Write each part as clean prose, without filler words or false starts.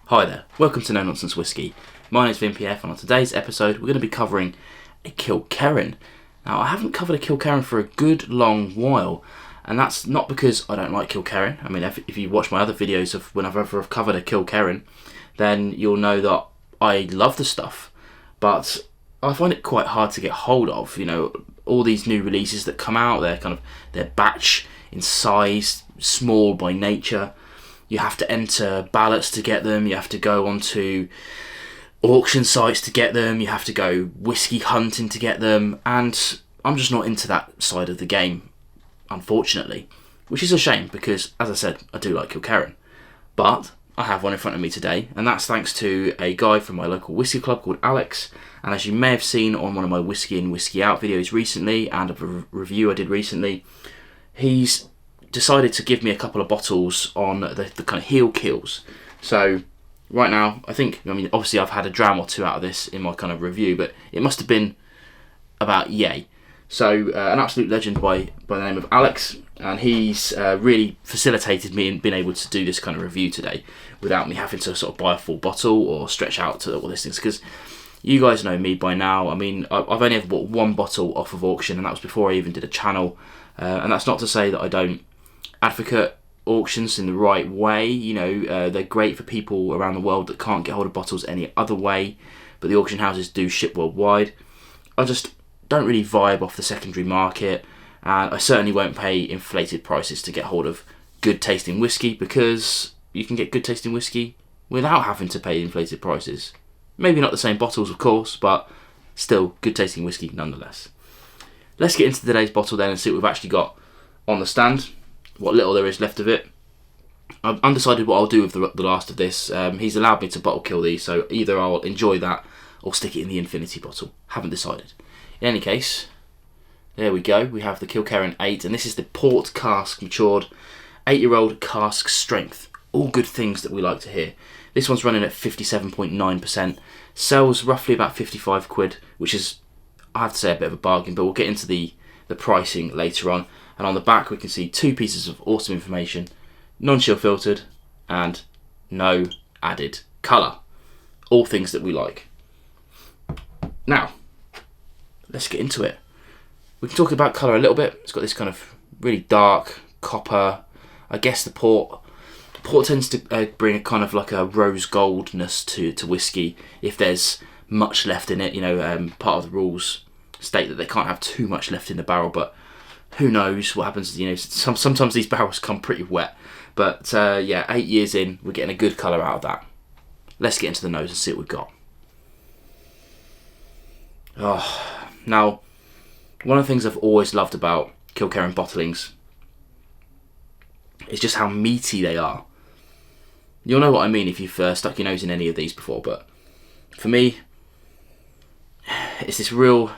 Hi there, welcome to No Nonsense Whiskey. My name is VinPF and on today's episode we're going to be covering a Kilkerran. Now I haven't covered a Kilkerran for a good long while, and that's not because I don't like Kilkerran. I mean, if you watch my other videos of whenever I've covered a Kilkerran, then you'll know that I love the stuff, but I find it quite hard to get hold of. You know, all these new releases that come out, they're batch in size, small by nature. You have to enter ballots to get them, you have to go onto auction sites to get them, you have to go whiskey hunting to get them, and I'm just not into that side of the game, unfortunately. Which is a shame because, as I said, I do like Kilkerran. But I have one in front of me today, and that's thanks to a guy from my local whiskey club called Alex. And as you may have seen on one of my Whiskey in, Whiskey out videos recently, and a review I did recently, he's decided to give me a couple of bottles on the kind of heel kills. So right now, obviously I've had a dram or two out of this in my kind of review, but it must have been about yay. So an absolute legend by the name of Alex, and he's really facilitated me in being able to do this kind of review today without me having to sort of buy a full bottle or stretch out to all these things, because you guys know me by now. I mean, I've only ever bought one bottle off of auction, and that was before I even did a channel, and that's not to say that I don't advocate auctions in the right way. You know, they're great for people around the world that can't get hold of bottles any other way, but the auction houses do ship worldwide. I just don't really vibe off the secondary market, and I certainly won't pay inflated prices to get hold of good tasting whiskey, because you can get good tasting whiskey without having to pay inflated prices. Maybe not the same bottles, of course, but still good tasting whiskey nonetheless. Let's get into today's bottle then and see what we've actually got on the stand, what little there is left of it. I've undecided what I'll do with the last of this. He's allowed me to bottle kill these, so either I'll enjoy that or stick it in the infinity bottle. Haven't decided. In any case, there we go. We have the Kilkerran 8, and this is the port cask matured 8-year-old cask strength. All good things that we like to hear. This one's running at 57.9%. Sells roughly about 55 quid, which is, I have to say, a bit of a bargain, but we'll get into the pricing later on. And on the back we can see two pieces of awesome information: non-chill filtered and no added colour. All things that we like. Now, let's get into it. We can talk about colour a little bit. It's got this kind of really dark copper. I guess the port tends to bring a kind of like a rose goldness to whiskey if there's much left in it. You know, part of the rules state that they can't have too much left in the barrel, but who knows what happens. You know, sometimes these barrels come pretty wet. But yeah, 8 years in, we're getting a good colour out of that. Let's get into the nose and see what we've got. Oh, now, one of the things I've always loved about Kilkerran bottlings is just how meaty they are. You'll know what I mean if you've stuck your nose in any of these before, but for me, it's this real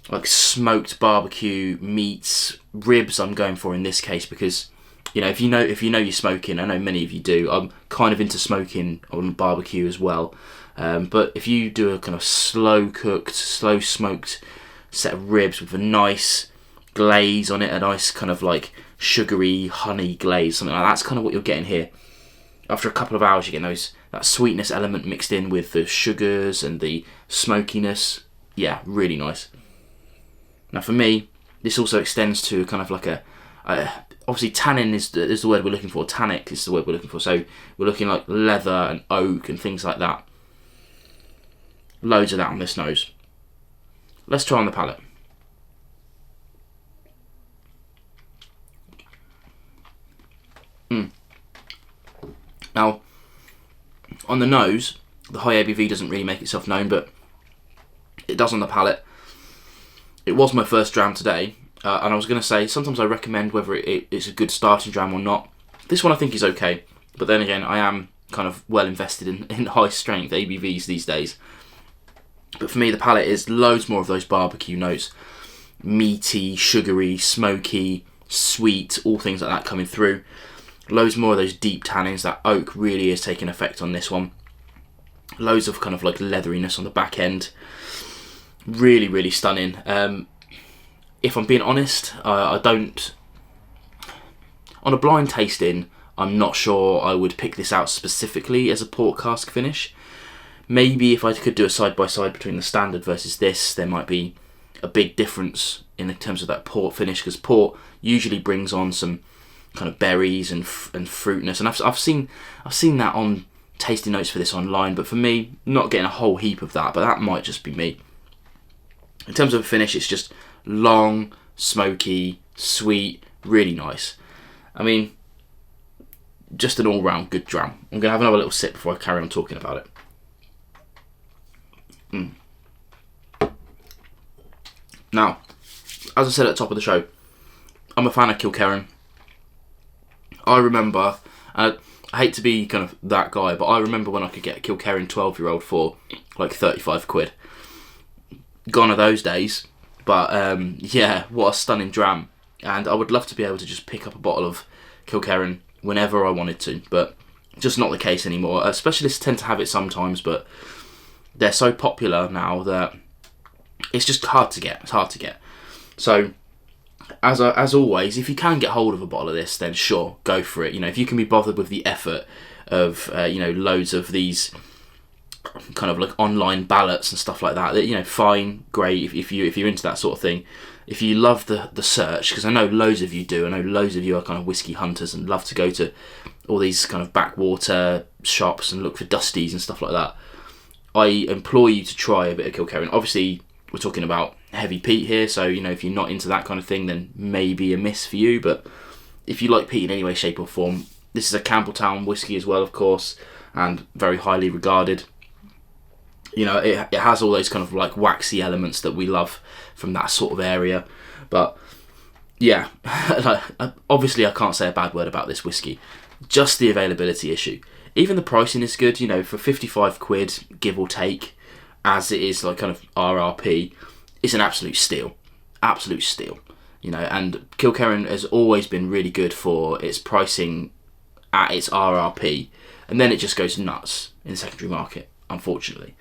like smoked barbecue meats, ribs I'm going for in this case, because you know, if you know you're smoking, I know many of you do. I'm kind of into smoking on barbecue as well, but if you do a kind of slow cooked, slow smoked set of ribs with a nice glaze on it, a nice kind of like sugary honey glaze, something like that, that's kind of what you're getting here. After a couple of hours, you get that sweetness element mixed in with the sugars and the smokiness. Yeah, really nice. Now for me, this also extends to kind of like obviously tannin is the word we're looking for. Tannic is the word we're looking for. So we're looking like leather and oak and things like that. Loads of that on this nose. Let's try on the palate. Now, on the nose, the high ABV doesn't really make itself known, but it does on the palate. It was my first dram today, and I was going to say, sometimes I recommend whether it's a good starting dram or not. This one I think is okay, but then again, I am kind of well invested in high strength ABVs these days. But for me, the palate is loads more of those barbecue notes. Meaty, sugary, smoky, sweet, all things like that coming through. Loads more of those deep tannins. That oak really is taking effect on this one. Loads of kind of like leatheriness on the back end. Really, really stunning. If I'm being honest, I don't... On a blind tasting, I'm not sure I would pick this out specifically as a port cask finish. Maybe if I could do a side-by-side between the standard versus this, there might be a big difference in terms of that port finish, because port usually brings on some kind of berries and fruitness, and I've seen that on tasting notes for this online, but for me, not getting a whole heap of that, but that might just be me. In terms of a finish, it's just long, smoky, sweet, really nice. I mean, just an all-round good dram. I'm going to have another little sip before I carry on talking about it. Now, as I said at the top of the show, I'm a fan of Kilkerran. I remember, I hate to be kind of that guy, but I remember when I could get a Kilkerran 12-year-old for like 35 quid. Gone are those days, but yeah, what a stunning dram. And I would love to be able to just pick up a bottle of Kilkerran whenever I wanted to, but just not the case anymore. Specialists tend to have it sometimes, but they're so popular now that it's just hard to get. It's hard to get. So, as always, if you can get hold of a bottle of this, then sure, go for it. You know, if you can be bothered with the effort of loads of these kind of like online ballots and stuff like that, fine, great. If you're into that sort of thing, if you love the search, because I know loads of you do. I know loads of you are kind of whiskey hunters and love to go to all these kind of backwater shops and look for dusties and stuff like that. I implore you to try a bit of Kilkerran. Obviously, we're talking about heavy peat here, so if you're not into that kind of thing, then maybe a miss for you. But if you like peat in any way, shape or form, this is a Campbelltown whiskey as well, of course, and very highly regarded. It has all those kind of like waxy elements that we love from that sort of area. But yeah, obviously I can't say a bad word about this whiskey. Just the availability issue. Even the pricing is good, for 55 quid, give or take, as it is like kind of RRP, it's an absolute steal. Absolute steal. And Kilkerran has always been really good for its pricing at its RRP, and then it just goes nuts in the secondary market, unfortunately.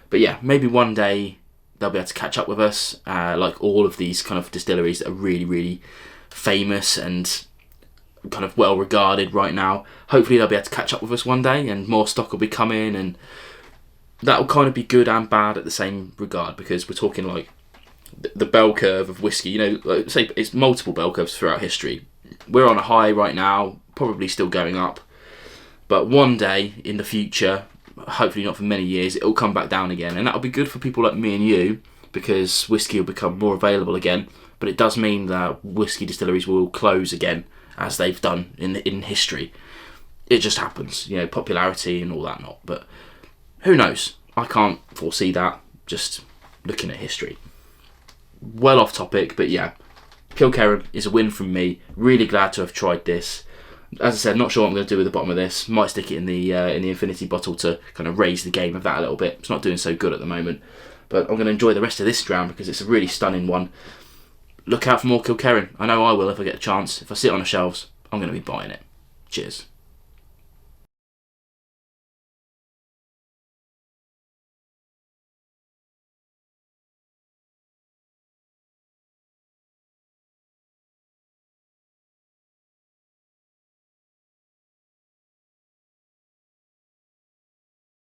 But yeah, maybe one day they'll be able to catch up with us, like all of these kind of distilleries that are really, really famous and kind of well regarded right now. Hopefully they'll be able to catch up with us one day, and more stock will be coming, and that will kind of be good and bad at the same regard, because we're talking like the bell curve of whiskey. Say it's multiple bell curves throughout history. We're on a high right now, probably still going up, but one day in the future, hopefully not for many years, it'll come back down again, and that'll be good for people like me and you, because whiskey will become more available again. But it does mean that whiskey distilleries will close again, as they've done in history. It just happens, popularity and all that not. But who knows? I can't foresee that, just looking at history. Well off topic, but yeah, Kilkerran is a win from me. Really glad to have tried this. As I said, not sure what I'm going to do with the bottom of this. Might stick it in the infinity bottle to kind of raise the game of that a little bit. It's not doing so good at the moment, but I'm going to enjoy the rest of this dram because it's a really stunning one. Look out for more Kilkerran. I know I will if I get a chance. If I see it on the shelves, I'm going to be buying it. Cheers.